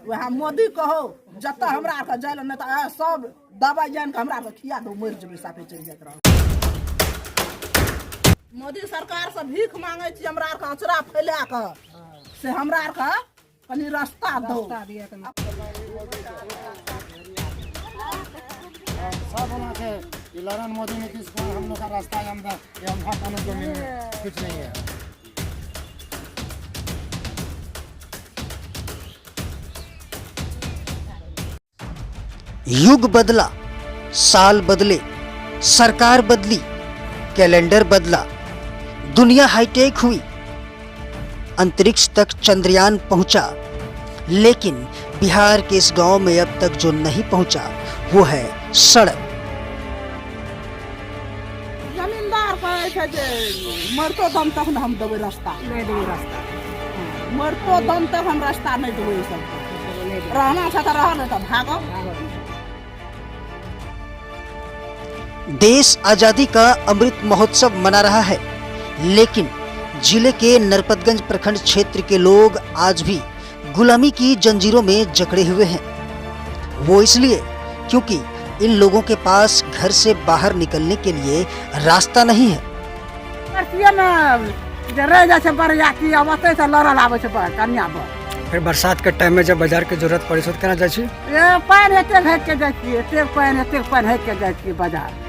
वह मोदी कहो जत हमरा के जेल नहीं तो सब दवाई जान के हमरा के खिया दो मर जेबे साफे चल जात रह। मोदी सरकार से भीख मांगे छी हमरा के अचरा फैला के से हमरा के कनी रास्ता दो। सब बना के नरेंद्र मोदी ने किसको हम लोग का रास्ता हम कानून जमीन कुछ नहीं है। युग बदला, साल बदले, सरकार बदली, कैलेंडर बदला, दुनिया हाईटेक हुई, अंतरिक्ष तक चंद्रयान पहुंचा, लेकिन बिहार के इस गांव में अब तक जो नहीं पहुंचा वो है सड़क। जमींदार कहे छै जे मरतो दम तक न हम देबे रास्ता, नहीं देबे रास्ता, मरतो दम तक हम रास्ता नहीं देबे सब। रहना छै त रह नहीं तो भागो। देश आजादी का अमृत महोत्सव मना रहा है, लेकिन जिले के नरपतगंज प्रखंड क्षेत्र के लोग आज भी गुलामी की जंजीरों में जकड़े हुए हैं। वो इसलिए क्योंकि इन लोगों के पास घर से बाहर निकलने के लिए रास्ता नहीं है। फिर बरसात के टाइम में जब बाजार की जरूरत पड़ी तो केना जाय छी? पानी एते भेज के जाय छी, एते पानी हेक के जाय छी बाजार।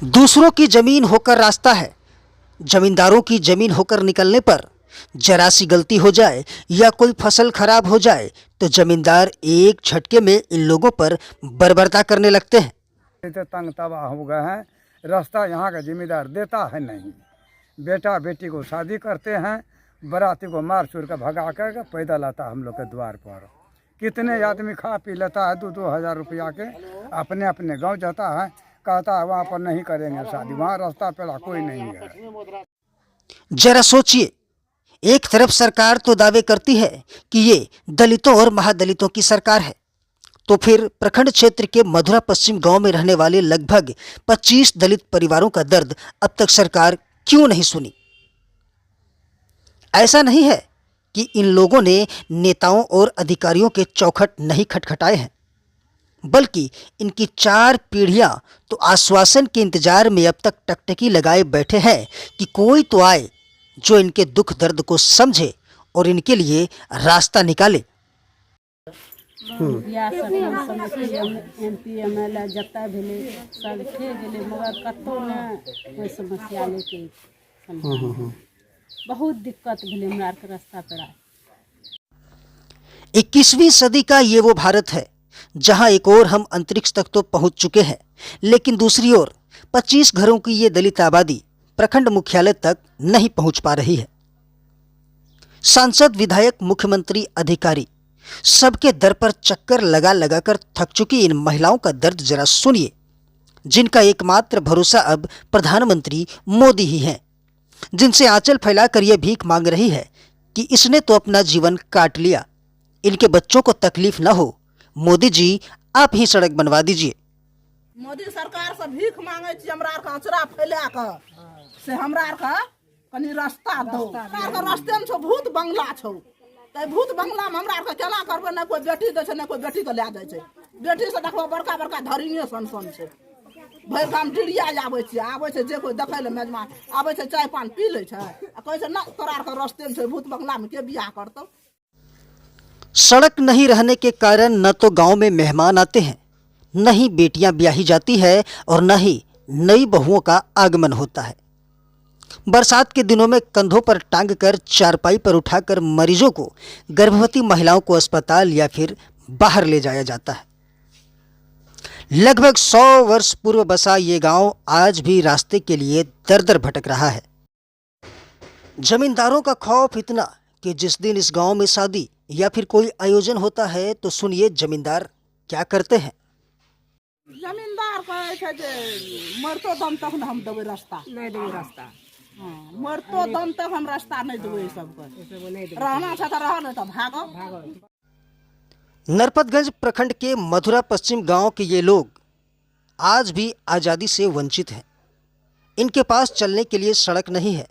दूसरों की जमीन होकर रास्ता है, जमींदारों की जमीन होकर निकलने पर जरा सी गलती हो जाए या कोई फसल खराब हो जाए तो जमींदार एक झटके में इन लोगों पर बर्बरता करने लगते हैं। इतने तंग तबाह हो गए हैं, रास्ता यहाँ का जिम्मेदार देता है नहीं। बेटा बेटी को शादी करते हैं, बराती को मार चूर कर भगा कर पैदल आता हम लोग के द्वार पर। कितने आदमी खा पी लेता है 2-2 हजार रुपया के, अपने अपने गांव जाता है, कहता है वहाँ पर नहीं करेंगे शादी, वहाँ रास्ता पेड़ा कोई नहीं है। जरा सोचिए, एक तरफ सरकार तो दावे करती है कि ये दलितों और महादलितों की सरकार है, तो फिर प्रखंड क्षेत्र के मधुरा पश्चिम गांव में रहने वाले लगभग 25 दलित परिवारों का दर्द अब तक सरकार क्यों नहीं सुनी? ऐसा नहीं है कि इन लोगों ने नेताओं और अधिकारियों के चौखट नहीं खटखटाए हैं, बल्कि इनकी 4 पीढ़ियां तो आश्वासन के इंतजार में अब तक टकटकी लगाए बैठे हैं कि कोई तो आए जो इनके दुख दर्द को समझे और इनके लिए रास्ता निकाले। MP MLA जत्ता भेले सब थे गेले मगर कतो न कोई समस्या लेके बहुत दिक्कत भेले हमरा के रास्ता पेड़ा। 21वीं सदी का ये वो भारत है जहां एक ओर हम अंतरिक्ष तक तो पहुंच चुके हैं, लेकिन दूसरी ओर 25 घरों की ये दलित आबादी प्रखंड मुख्यालय तक नहीं पहुंच पा रही है। सांसद, विधायक, मुख्यमंत्री, अधिकारी सबके दर पर चक्कर लगा लगा कर थक चुकी इन महिलाओं का दर्द जरा सुनिए, जिनका एकमात्र भरोसा अब प्रधानमंत्री मोदी ही हैं, जिनसे आंचल फैलाकर यह भीख मांग रही है कि इसने तो अपना जीवन काट लिया, इनके बच्चों को तकलीफ न हो, मोदी जी आप ही सड़क बनवा दीजिए। मोदी सरकार से भीख मांगे छी हमरा के अचरा फैला के से हमरा के कनी रास्ता दो। रास्ते में छो भूत बंगला छो, ते भूत बंगला में हमरा के केना करबे? न कोई बेटी दे छै, न कोई बेटी के ले जाय छै। बेटी से देखबो बड़का बड़का धरिये सन छै, भरि काम डिड़िया आबै छै जे कोई देखै ले मेजबान आबै छै, चाय पान पी लै छै आ कहै छै ना तोरा के रास्ते में छै भूत बंगला में के बियाह करतौ। सड़क नहीं रहने के कारण न तो गांव में मेहमान आते हैं, न ही बेटियां ब्याही जाती है और न ही नई बहुओं का आगमन होता है। बरसात के दिनों में कंधों पर टांग कर चारपाई पर उठाकर मरीजों को, गर्भवती महिलाओं को अस्पताल या फिर बाहर ले जाया जाता है। लगभग 100 वर्ष पूर्व बसा ये गांव आज भी रास्ते के लिए दर दर भटक रहा है। जमींदारों का खौफ इतना कि जिस दिन इस गांव में शादी या फिर कोई आयोजन होता है तो सुनिए जमींदार क्या करते हैं। जमींदार कहे छै जे मरतो दम तक न हम देबे रास्ता, नहीं देबे रास्ता। मरतो दम तक हम रास्ता नहीं देबे सबके। रहना छै त रह, नहीं तो भागो। नरपतगंज प्रखंड के मधुरा पश्चिम गांव के ये लोग आज भी आज़ादी से वंचित हैं। इनके पास चलने के लिए सड़क नहीं है,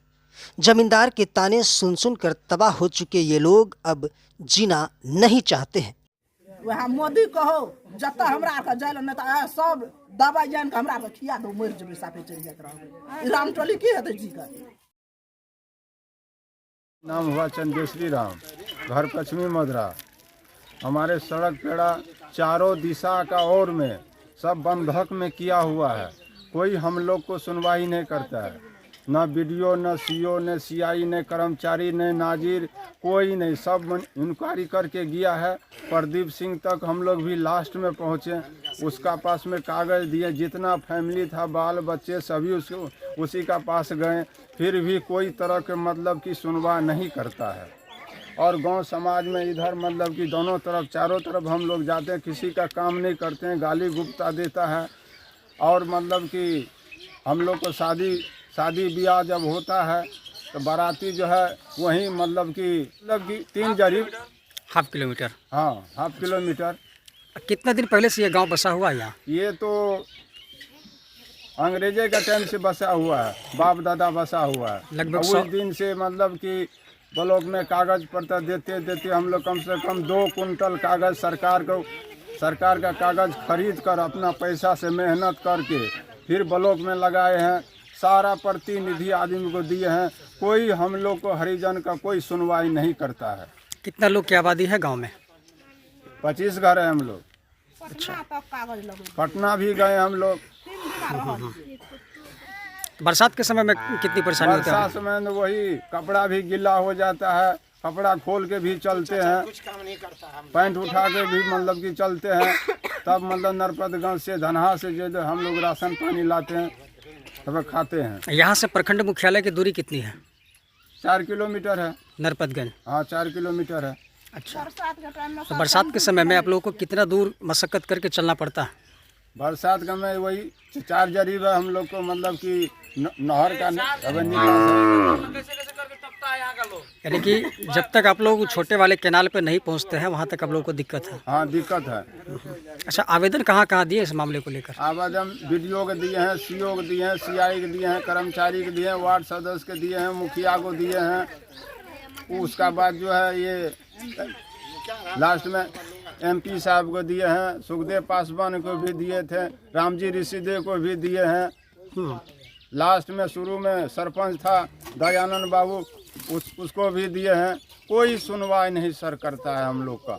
जमींदार के ताने सुन सुन कर तबाह हो चुके ये लोग अब जीना नहीं चाहते हैं। वह मोदी कहो जत्ता हमरा आरके जाइल नहीं तो सब दवाई जान के हमरा आरके खिया दो मर जेबे साफे चल जात रहबे। रामटोली की हेतै जी का? नाम हुआ चंदेश्वरी राम, घर पश्चिमी मदरा। हमारे सड़क पेड़ा चारों दिशा का ओर में सब बंधक में किया हुआ है। कोई हम लोग को सुनवाई नहीं करता है, न बीडीओ, न सीओ, न सीआई, न कर्मचारी, न नाजिर, कोई नहीं। सब इंक्वायरी करके गया है। प्रदीप सिंह तक हम लोग भी लास्ट में पहुँचे, उसका पास में कागज़ दिए, जितना फैमिली था बाल बच्चे सभी उसी का पास गए, फिर भी कोई तरह के मतलब की सुनवाई नहीं करता है। और गांव समाज में इधर मतलब कि दोनों तरफ चारों तरफ हम लोग जाते हैं, किसी का काम नहीं करते हैं, गाली गुप्ता देता है। और मतलब कि हम लोग को शादी ब्याह जब होता है तो बाराती जो है वहीं मतलब कि 3 जरीब हाफ किलोमीटर। हाँ, हाफ किलोमीटर। कितना दिन पहले से ये गांव बसा हुआ है यहाँ? ये तो अंग्रेजे का टाइम से बसा हुआ है, बाप दादा बसा हुआ है। लगभग उस दिन से मतलब कि ब्लॉक में कागज पत्र देते हम लोग कम से कम 2 कुंटल कागज सरकार का कागज खरीद कर अपना पैसा से मेहनत करके फिर ब्लॉक में लगाए हैं। सारा प्रतिनिधि आदमी को दिए हैं, कोई हम लोग को हरिजन का कोई सुनवाई नहीं करता है। कितना लोग की आबादी है गांव में? 25 घर है हम लोग। पटना भी गए हम लोग। बरसात के समय में कितनी परेशानी होती है? बरसात में तो वही कपड़ा भी गीला हो जाता है, कपड़ा खोल के भी चलते हैं, पैंट उठा के भी मतलब कि चलते हैं। तब मतलब नरपतगंज से धनहा से जो हम लोग राशन पानी लाते हैं तब खाते हैं। यहाँ से प्रखंड मुख्यालय की दूरी कितनी है? 4 किलोमीटर है। नरपतगंज? हाँ, 4 किलोमीटर है। अच्छा, तो बरसात के समय में आप लोगों को कितना दूर मशक्कत करके चलना पड़ता है? बरसात का में वही 4 जरीब है हम लोग को मतलब कि नहर का यानी कि जब तक आप लोग छोटे वाले कैनाल पे नहीं पहुंचते हैं वहां तक आप लोगों को दिक्कत है? हाँ, दिक्कत है। अच्छा, आवेदन कहाँ कहाँ दिए इस मामले को लेकर? आवेदन बीडीओ के दिए हैं, सीओ के दिए हैं, सीआई के दिए हैं, कर्मचारी के दिए हैं, वार्ड सदस्य के दिए हैं, मुखिया को दिए हैं। उसका बाद जो है ये लास्ट में एमपी साहब को दिए हैं, सुखदेव पासवान को भी दिए थे, रामजी ऋषिदेव को भी दिए हैं। लास्ट में शुरू में सरपंच था दयानंद बाबू, उसको भी दिए हैं। कोई सुनवाई नहीं सर करता है हम लोग का।